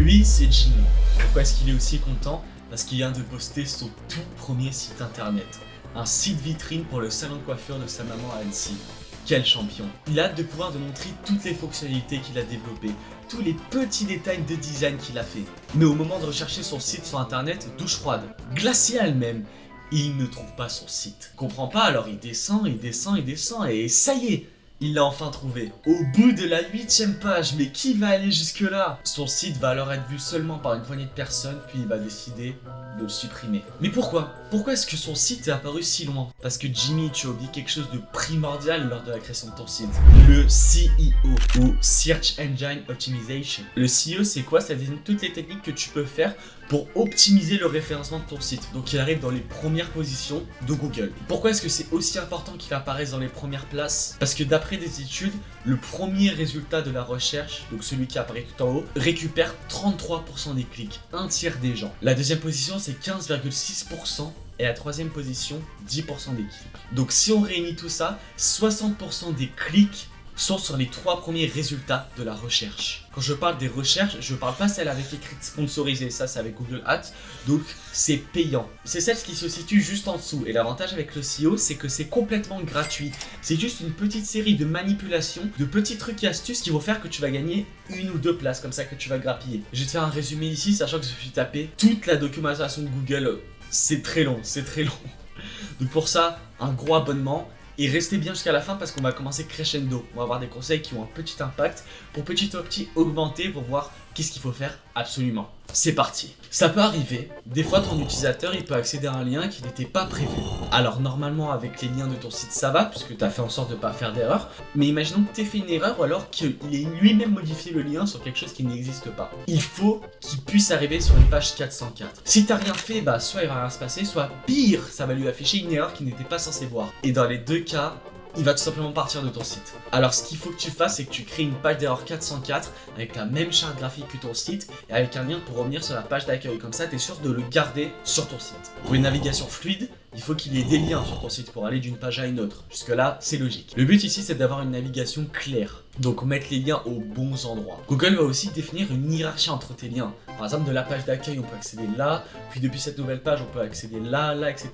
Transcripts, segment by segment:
Lui, c'est Jimmy. Pourquoi est-ce qu'il est aussi content? Parce qu'il vient de poster son tout premier site internet. Un site vitrine pour le salon de coiffure de sa maman à Annecy. Quel champion! Il a hâte de pouvoir te montrer toutes les fonctionnalités qu'il a développées, tous les petits détails de design qu'il a fait. Mais au moment de rechercher son site sur internet, douche froide, glaciale même, il ne trouve pas son site. Comprend pas, alors il descend, et ça y est! Il l'a enfin trouvé. Au bout de la 8ème page, mais qui va aller jusque là? Son site va alors être vu seulement par une poignée de personnes, puis il va décider de le supprimer. Mais pourquoi? Pourquoi est-ce que son site est apparu si loin? Parce que Jimmy, tu as oublié quelque chose de primordial lors de la création de ton site. Le SEO, ou Search Engine Optimization. Le SEO, c'est quoi? Ça désigne toutes les techniques que tu peux faire pour optimiser le référencement de ton site. Donc il arrive dans les premières positions de Google. Pourquoi est-ce que c'est aussi important qu'il apparaisse dans les premières places? Parce que d'après des études, le premier résultat de la recherche, donc celui qui apparaît tout en haut, récupère 33% des clics, un tiers des gens. La deuxième position, c'est 15,6%. Et la troisième position, 10% des clics. Donc si on réunit tout ça, 60% des clics sont sur les 3 premiers résultats de la recherche. Quand je parle des recherches, je parle pas celle avec écrit sponsorisé, ça c'est avec Google Ads, donc c'est payant. C'est celle qui se situe juste en dessous, et l'avantage avec le SEO, c'est que c'est complètement gratuit. C'est juste une petite série de manipulations, de petits trucs et astuces qui vont faire que tu vas gagner 1 ou 2 places, comme ça que tu vas grappiller. Je vais te faire un résumé ici, sachant que je suis tapé toute la documentation de Google, c'est très long, Donc pour ça, un gros abonnement. Et restez bien jusqu'à la fin parce qu'on va commencer crescendo. On va avoir des conseils qui ont un petit impact pour petit à petit augmenter pour voir qu'est-ce qu'il faut faire absolument. C'est parti. Ça peut arriver, des fois ton utilisateur il peut accéder à un lien qui n'était pas prévu. Alors normalement avec les liens de ton site ça va puisque tu as fait en sorte de ne pas faire d'erreur. Mais imaginons que tu aies fait une erreur ou alors qu'il ait lui-même modifié le lien sur quelque chose qui n'existe pas. Il faut qu'il puisse arriver sur une page 404. Si tu n'as rien fait, bah soit il va rien se passer, soit pire, ça va lui afficher une erreur qu'il n'était pas censé voir. Et dans les deux cas, il va tout simplement partir de ton site. Alors ce qu'il faut que tu fasses, c'est que tu crées une page d'erreur 404 avec la même charte graphique que ton site et avec un lien pour revenir sur la page d'accueil. Comme ça, tu es sûr de le garder sur ton site. Pour une navigation fluide, il faut qu'il y ait des liens sur ton site pour aller d'une page à une autre. Jusque là, c'est logique. Le but ici, c'est d'avoir une navigation claire. Donc mettre les liens aux bons endroits. Google va aussi définir une hiérarchie entre tes liens. Par exemple, de la page d'accueil, on peut accéder là, puis depuis cette nouvelle page, on peut accéder là, etc.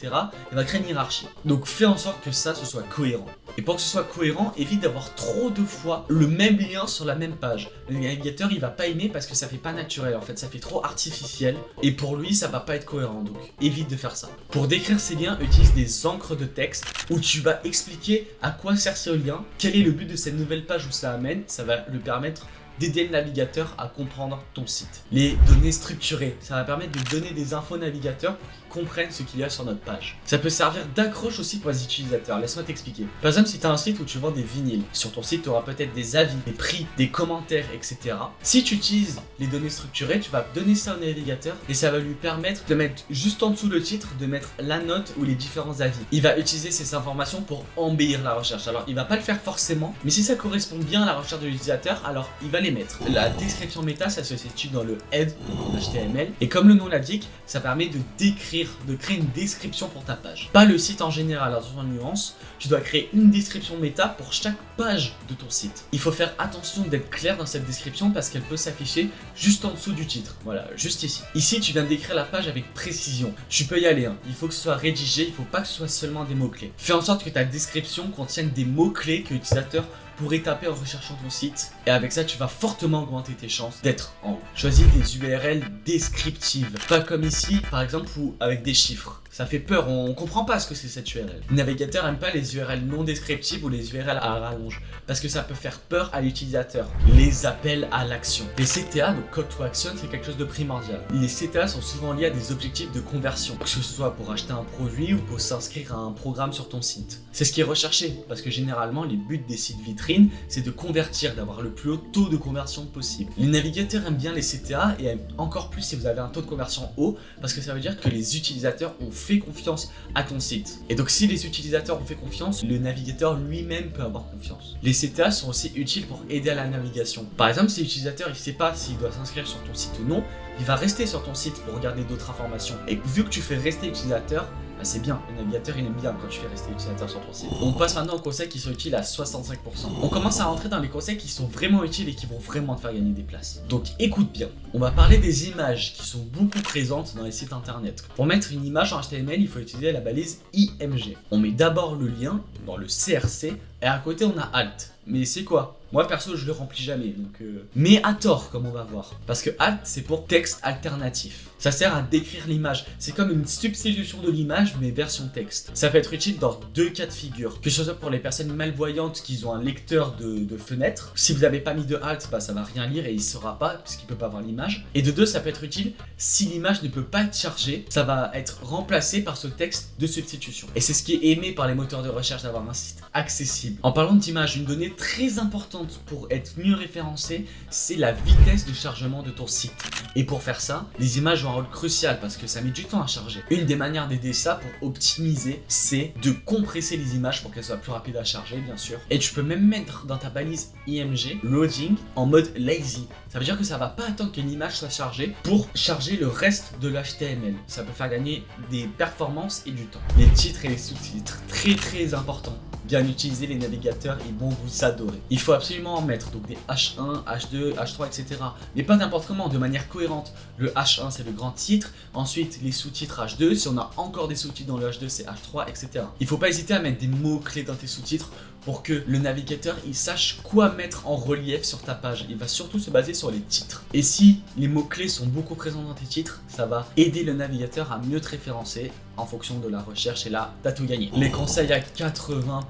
Et va créer une hiérarchie. Donc fais en sorte que ça, ce soit cohérent. Et pour que ce soit cohérent, évite d'avoir trop de fois le même lien sur la même page. Le navigateur, il va pas aimer parce que ça fait pas naturel. En fait, ça fait trop artificiel. Et pour lui, ça va pas être cohérent. Donc évite de faire ça. Pour décrire ces liens, utilise des encres de texte où tu vas expliquer à quoi sert ce lien, quel est le but de cette nouvelle page où ça amène. Ça va lui permettre d'aider le navigateur à comprendre ton site. Les données structurées, ça va permettre de donner des infos au navigateur pour qu'ils comprennent ce qu'il y a sur notre page. Ça peut servir d'accroche aussi pour les utilisateurs, laisse-moi t'expliquer. Par exemple, si tu as un site où tu vends des vinyles, sur ton site tu auras peut-être des avis, des prix, des commentaires, etc. Si tu utilises les données structurées, tu vas donner ça au navigateur et ça va lui permettre de mettre juste en dessous le titre, de mettre la note ou les différents avis. Il va utiliser ces informations pour embellir la recherche. Alors il va pas le faire forcément, mais si ça correspond bien à la recherche de l'utilisateur, alors il va les mettre. La description méta, ça se situe dans le head HTML et comme le nom l'indique, ça permet de décrire, de créer une description pour ta page. Pas le site en général, attention à la nuance, tu dois créer une description méta pour chaque page de ton site. Il faut faire attention d'être clair dans cette description parce qu'elle peut s'afficher juste en dessous du titre, voilà, juste ici. Ici, tu viens d'écrire la page avec précision. Tu peux y aller, hein. Il faut que ce soit rédigé, il faut pas que ce soit seulement des mots-clés. Fais en sorte que ta description contienne des mots-clés que l'utilisateur pourrait taper en recherchant ton site. Et avec ça, tu vas fortement augmenter tes chances d'être en haut. Choisis des URL descriptives. Pas comme ici, par exemple, ou avec des chiffres. Ça fait peur, on comprend pas ce que c'est cette URL. Le navigateur n'aime pas les URL non descriptives ou les URL à rallonge parce que ça peut faire peur à l'utilisateur. Les appels à l'action. Les CTA, donc Call to Action, c'est quelque chose de primordial. Les CTA sont souvent liés à des objectifs de conversion, que ce soit pour acheter un produit ou pour s'inscrire à un programme sur ton site. C'est ce qui est recherché parce que généralement, les buts des sites vitrines, c'est de convertir, d'avoir le plus haut taux de conversion possible. Les navigateurs aiment bien les CTA et aiment encore plus si vous avez un taux de conversion haut parce que ça veut dire que les utilisateurs ont fait confiance à ton site. Et donc si les utilisateurs ont fait confiance, le navigateur lui-même peut avoir confiance. Les CTA sont aussi utiles pour aider à la navigation. Par exemple, si l'utilisateur il sait pas s'il doit s'inscrire sur ton site ou non, il va rester sur ton site pour regarder d'autres informations. Et vu que tu fais rester l'utilisateur, bah, c'est bien, le navigateur il aime bien quand tu fais rester l'utilisateur sur ton site. On passe maintenant aux conseils qui sont utiles à 65%. On commence à rentrer dans les conseils qui sont vraiment utiles et qui vont vraiment te faire gagner des places. Donc écoute bien, on va parler des images qui sont beaucoup présentes dans les sites internet. Pour mettre une image en HTML, il faut utiliser la balise IMG. On met d'abord le lien dans le CRC et à côté on a Alt. Mais c'est quoi? Moi perso je le remplis jamais donc mais à tort comme on va voir. Parce que Alt c'est pour texte alternatif. Ça sert à décrire l'image. C'est comme une substitution de l'image mais version texte. Ça peut être utile dans deux cas de figure. Que ce soit pour les personnes malvoyantes qui ont un lecteur de fenêtre. Si vous n'avez pas mis de Alt, bah ça va rien lire et il ne saura pas puisqu'il peut pas voir l'image. Et de deux, ça peut être utile si l'image ne peut pas être chargée. Ça va être remplacé par ce texte de substitution. Et c'est ce qui est aimé par les moteurs de recherche d'avoir un site accessible. En parlant d'image, une donnée très importante pour être mieux référencé, c'est la vitesse de chargement de ton site. Et pour faire ça, les images ont un rôle crucial parce que ça met du temps à charger. Une des manières d'aider ça pour optimiser, c'est de compresser les images pour qu'elles soient plus rapides à charger, bien sûr. Et tu peux même mettre dans ta balise IMG loading en mode lazy. Ça veut dire que ça va pas attendre que l'image soit chargée pour charger le reste de l'HTML. Ça peut faire gagner des performances et du temps. Les titres et les sous-titres, très importants. Bien utiliser les navigateurs, ils vont vous adorer. Il faut absolument en mettre donc des H1, H2, H3, etc. Mais pas n'importe comment, de manière cohérente. Le H1 c'est le grand titre, ensuite les sous-titres H2, si on a encore des sous-titres dans le H2 c'est H3, etc. Il faut pas hésiter à mettre des mots-clés dans tes sous-titres pour que le navigateur il sache quoi mettre en relief sur ta page. Il va surtout se baser sur les titres. Et si les mots-clés sont beaucoup présents dans tes titres, ça va aider le navigateur à mieux te référencer en fonction de la recherche et là, t'as tout gagné. Les conseils à 80%.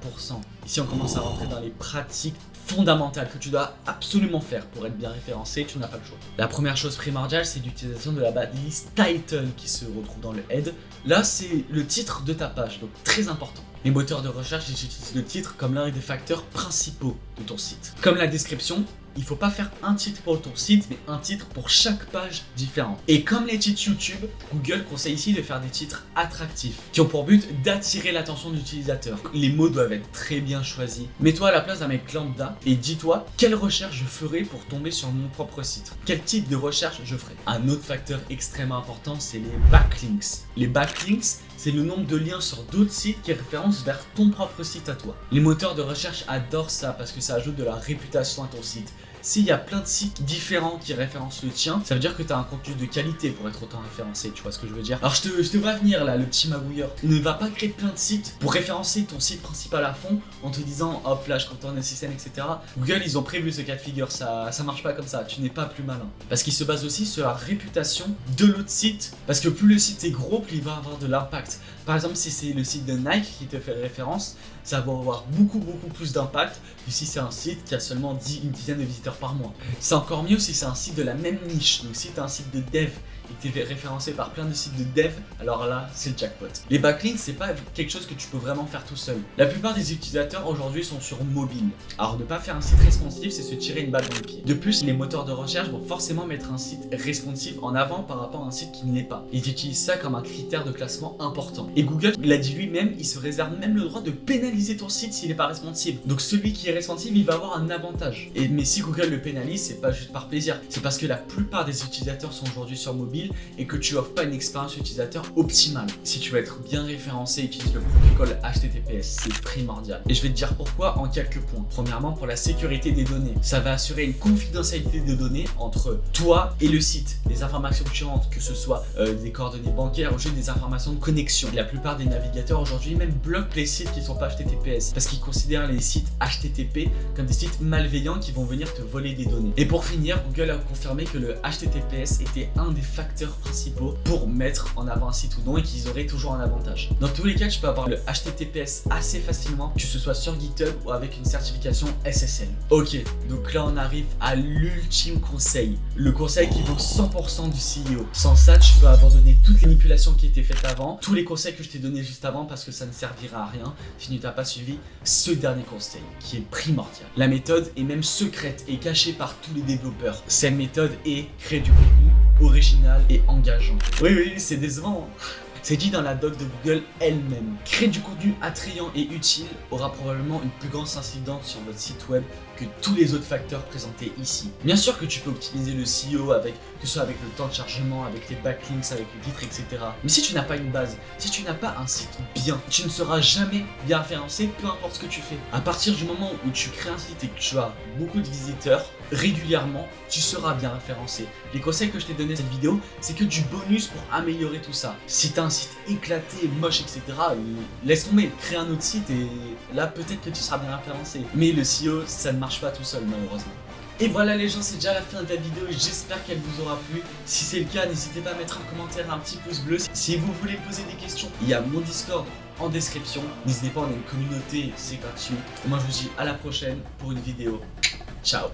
Ici, on commence à rentrer dans les pratiques fondamentales que tu dois absolument faire pour être bien référencé, tu n'as pas le choix. La première chose primordiale, c'est l'utilisation de la balise title qui se retrouve dans le head. Là, c'est le titre de ta page, donc très important. Les moteurs de recherche ils utilisent le titre comme l'un des facteurs principaux de ton site. Comme la description, il ne faut pas faire un titre pour ton site, mais un titre pour chaque page différente. Et comme les titres YouTube, Google conseille ici de faire des titres attractifs, qui ont pour but d'attirer l'attention de l'utilisateur. Les mots doivent être très bien choisis. Mets-toi à la place d'un mec lambda et dis-toi quelle recherche je ferai pour tomber sur mon propre site. Quel type de recherche je ferai. Un autre facteur extrêmement important, c'est les backlinks. Les backlinks, c'est le nombre de liens sur d'autres sites qui référencent vers ton propre site à toi. Les moteurs de recherche adorent ça parce que ça ajoute de la réputation à ton site. S'il y a plein de sites différents qui référencent le tien, ça veut dire que tu as un contenu de qualité pour être autant référencé, tu vois ce que je veux dire. Alors je te vois venir là, le petit magouilleur. Ne va pas créer plein de sites pour référencer ton site principal à fond en te disant hop là je contourne le système, etc. Google ils ont prévu ce cas de figure, ça marche pas comme ça, tu n'es pas plus malin. Parce qu'il se base aussi sur la réputation de l'autre site, parce que plus le site est gros, plus il va avoir de l'impact. Par exemple, si c'est le site de Nike qui te fait référence, ça va avoir beaucoup plus d'impact que si c'est un site qui a seulement une dizaine de visiteurs par mois. C'est encore mieux si c'est un site de la même niche. Donc si tu as un site de dev et que tu es référencé par plein de sites de dev, alors là, c'est le jackpot. Les backlinks, c'est pas quelque chose que tu peux vraiment faire tout seul. La plupart des utilisateurs aujourd'hui sont sur mobile. Alors ne pas faire un site responsive, c'est se tirer une balle dans le pied. De plus, les moteurs de recherche vont forcément mettre un site responsive en avant par rapport à un site qui ne l'est pas. Ils utilisent ça comme un critère de classement important. Et Google l'a dit lui-même, il se réserve même le droit de pénaliser ton site s'il n'est pas responsive. Donc celui qui est responsive, il va avoir un avantage. Mais si Google le pénalise, c'est pas juste par plaisir. C'est parce que la plupart des utilisateurs sont aujourd'hui sur mobile et que tu offres pas une expérience utilisateur optimale. Si tu veux être bien référencé, utilise le protocole HTTPS, c'est primordial. Et je vais te dire pourquoi en quelques points. Premièrement, pour la sécurité des données. Ça va assurer une confidentialité des données entre toi et le site. Les informations que tu rentres, que ce soit des coordonnées bancaires ou juste des informations de connexion. La plupart des navigateurs aujourd'hui même bloquent les sites qui sont pas HTTPS parce qu'ils considèrent les sites HTTP comme des sites malveillants qui vont venir te voler des données. Et pour finir, Google a confirmé que le HTTPS était un des facteurs principaux pour mettre en avant un site ou non et qu'ils auraient toujours un avantage. Dans tous les cas, tu peux avoir le HTTPS assez facilement, que ce soit sur GitHub ou avec une certification SSL. Ok, donc là on arrive à l'ultime conseil. Le conseil qui vaut 100% du CEO. Sans ça, tu peux abandonner toutes les manipulations qui étaient faites avant, tous les conseils que je t'ai donnés juste avant parce que ça ne servira à rien si tu n'as pas suivi ce dernier conseil qui est primordial. La méthode est même secrète et cachée par tous les développeurs. Cette méthode est créer du contenu original et engageant. Oui, c'est décevant. C'est dit dans la doc de Google elle-même. Créer du contenu attrayant et utile aura probablement une plus grande incidence sur votre site web que tous les autres facteurs présentés ici. Bien sûr que tu peux optimiser le SEO avec, que ce soit avec le temps de chargement, avec les backlinks, avec les titres, etc. Mais si tu n'as pas une base, si tu n'as pas un site bien, tu ne seras jamais bien référencé, peu importe ce que tu fais. À partir du moment où tu crées un site et que tu as beaucoup de visiteurs, régulièrement, tu seras bien référencé. Les conseils que je t'ai donné dans cette vidéo, c'est que du bonus pour améliorer tout ça. Si tu as un site éclaté, moche, etc., laisse tomber, crée un autre site et là peut-être que tu seras bien référencé. Mais le SEO, ça ne marche pas tout seul malheureusement. Et voilà les gens, c'est déjà la fin de la vidéo et j'espère qu'elle vous aura plu. Si c'est le cas, n'hésitez pas à mettre un commentaire, un petit pouce bleu. Si vous voulez poser des questions, il y a mon Discord en description. N'hésitez pas, on a une communauté, c'est gratuit. Et moi je vous dis à la prochaine pour une vidéo. Ciao.